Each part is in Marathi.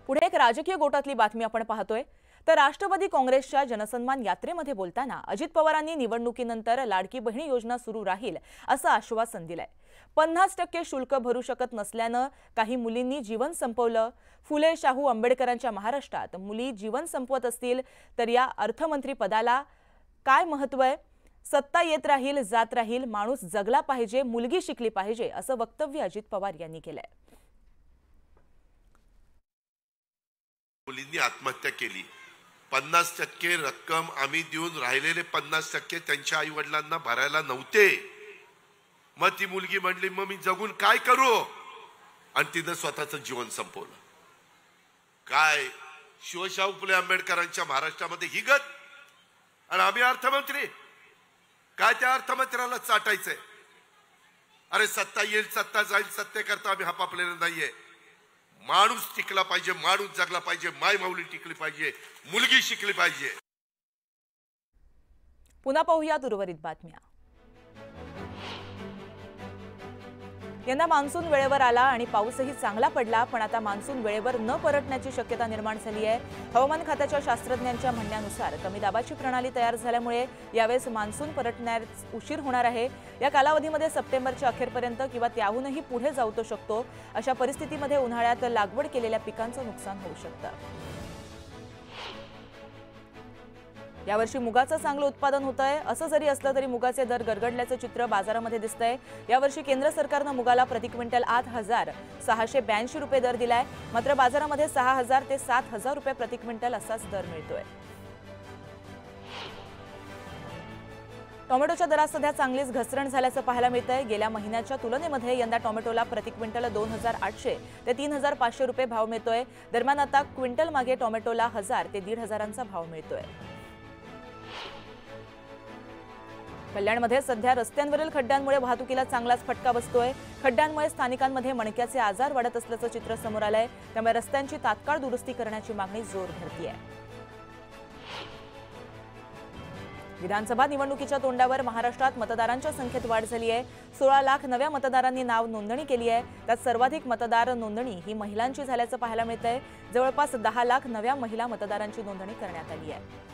पुढे एक राजकीय गोटातली बातमी आपण पाहतोय। तर राष्ट्रवादी काँग्रेसच्या जनसन्मान यात्रेमध्ये बोलताना अजित पवारांनी निवडणुकीनंतर लाडकी बहीण योजना सुरू राहील असं आश्वासन दिलंय। 50% शुल्क भरू शकत नसल्याने काही मुलींनी जीवन संपवलं। फुले शाहू आंबेडकरांच्या महाराष्ट्रात मुली जीवन संपवत असतील तर या अर्थमंत्री पदाला काय महत्त्व आहे? सत्ता येत राहील, जात राहील, माणूस जगला पाहिजे, मुलगी शिकली पाहिजे असं वक्तव्य अजित पवार यांनी केलंय। मुलींनी आत्महत्या केली, 50% रक्कम आम्ही देऊन राहिलेले 50% त्यांच्या आई वडिलांना भरायला नव्हते। मग ती मुलगी म्हणली मग मी जगून काय करू, आणि तिने स्वतःचं जीवन संपवलं। काय शिवशाहू फुले आंबेडकरांच्या महाराष्ट्रामध्ये ही गत, आणि आम्ही अर्थमंत्री काय त्या अर्थमंत्र्याला चाटायचंय? अरे सत्ता येईल, सत्ता जाईल, सत्तेकरता आम्ही हपापलेलं नाहीये। माणूस टिकला पाहिजे, माणूस जगला पाहिजे, माय माऊली टिकली पाहिजे, मुलगी शिकली पाहिजे। पुन्हा पाहूयात उर्वरित बातम्या। यंदा मान्सून वेळेवर आला आणि पाऊसही चांगला पडला, पण आता मान्सून वेळेवर न परतण्याची शक्यता निर्माण झाली आहे। हवामान खात्याच्या शास्त्रज्ञांच्या म्हणण्यानुसार कमी दाबाची प्रणाली तयार झाल्यामुळे यावेळेस मान्सून परतण्यास उशीर होणार आहे। या कालावधीमध्ये सप्टेंबरच्या अखेरपर्यंत किंवा त्याहूनही पुढे जाऊ शकतो। अशा परिस्थितीमध्ये उन्हाळ्यात लागवड केलेल्या पिकांचं नुकसान होऊ शकतं। यावर्षी मुगाचं चांगलं उत्पादन होतंय। असं जरी असलं तरी मुगाचे दर गडगडल्याचं चित्र बाजारामध्ये दिसतंय। यावर्षी केंद्र सरकारनं मुगाला प्रति क्विंटल 8,682 रुपये दर दिलाय, मात्र बाजारामध्ये 6,000 ते 7,000 रुपये प्रति क्विंटल असाच दर मिळतोय। टोमॅटोच्या दरात सध्या चांगलीच घसरण झाल्याचं पाहायला मिळतंय। गेल्या महिन्याच्या तुलनेमध्ये यंदा टोमॅटोला प्रति क्विंटल 2,800 ते 3,500 रुपये भाव मिळतोय। दरम्यान आता क्विंटल मागे टोमॅटोला 1,000 ते 1,500चा भाव मिळतोय। कल्याणमध्ये सध्या रस्त्यांवरील खड्ड्यांमुळे वाहतुकीला चांगलाच फटका बसतोय। खड्ड्यांमुळे स्थानिकांमध्ये मणक्याचे आजार वाढत असल्याचं चित्र समोर आलंय, त्यामुळे रस्त्यांची तात्काळ दुरुस्ती करण्याची मागणी जोर धरतीये। विधानसभा निवडणुकीच्या तोंडावर महाराष्ट्रात मतदारांच्या संख्येत वाढ झाली आहे। 16 लाख नव्या मतदारांनी नाव नोंदणी केली आहे। त्यात सर्वाधिक मतदार नोंदणी ही महिलांची झाल्याचं पाहायला मिळतंय। जवळपास 10 लाख नव्या महिला मतदारांची नोंदणी करण्यात आली आहे।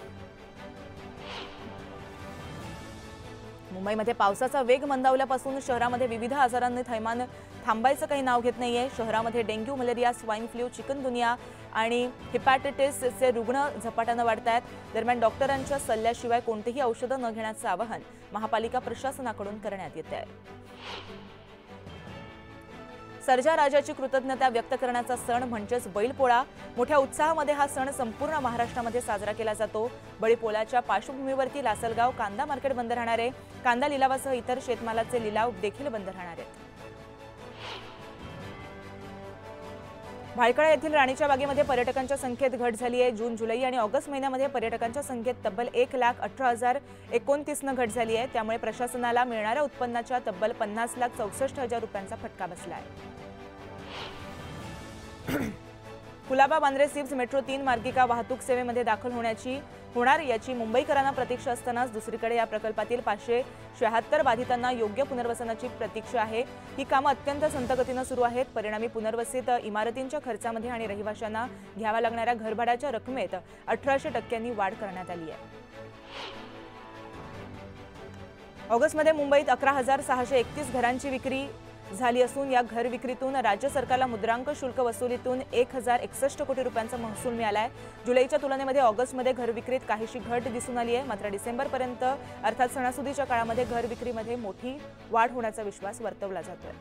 मुंबईमध्ये पावसाचा वेग मंदावल्यापासून शहरामध्ये विविध आजारांनी थैमान थांबायचं काही नाव घेत नाहीये। शहरामध्ये dengue, malaria, swine flu, chikungunya आणि हेपॅटायटिसचे रुग्ण झपाट्याने वाढत आहेत। दरम्यान डॉक्टरांच्या सल्ल्याशिवाय कोणतेही औषधं न घेण्याचं आवाहन महापालिका प्रशासनाकडून करण्यात येत आहे। सर्जा राजाची कृतज्ञता व्यक्त करण्याचा सण म्हणजेच बैलपोळा। मोठ्या उत्साहामध्ये हा सण संपूर्ण महाराष्ट्रामध्ये साजरा केला जातो। बैलपोळ्याच्या पार्श्वभूमीवरती लासलगाव कांदा मार्केट बंद राहणार आहे। कांदा लिलावासह इतर शेतमालाचे लिलाव देखील बंद राहणार आहेत। भायखळा येथील राणीच्या बागेमध्ये पर्यटकांच्या संख्येत घट झाली आहे। जून, जुलै आणि ऑगस्ट महिन्यामध्ये पर्यटकांच्या संख्येत तब्बल 1,18,029 घट झाली आहे। त्यामुळे प्रशासनाला मिळणाऱ्या उत्पन्नाच्या तब्बल 50,64,000 रुपयांचा फटका बसला आहे। कुलाबा बांद्रे सिप्स मेट्रो 3 मार्गिका वाहतूक सेवेमध्ये दाखल होणार याची मुंबईकरांना प्रतीक्षा असतानाच दुसरीकडे या प्रकल्पातील 576 बाधितांना योग्य पुनर्वसनाची प्रतीक्षा आहे। ही कामं अत्यंत संथगतीने सुरू आहेत। परिणामी पुनर्वसित इमारतींच्या खर्चामध्ये आणि रहिवाशांना घ्याव्या लागणाऱ्या घरभाड्याच्या रकमेत 18% वाढ करण्यात आली आहे। ऑगस्टमध्ये मुंबईत 11,631 घरांची विक्री झाली असून या घर विक्रीतून राज्य सरकारला मुद्रांक शुल्क वसुलीतून 1,061 कोटी रुपयांचा महसूल मिळालाय। जुलैच्या तुलनेमध्ये ऑगस्टमध्ये घर विक्रीत काहीशी घट दिसून आली आहे, मात्र डिसेंबरपर्यंत अर्थात सणासुदीच्या काळामध्ये घर विक्रीमध्ये मोठी वाढ होण्याचा विश्वास वर्तवला जातोय।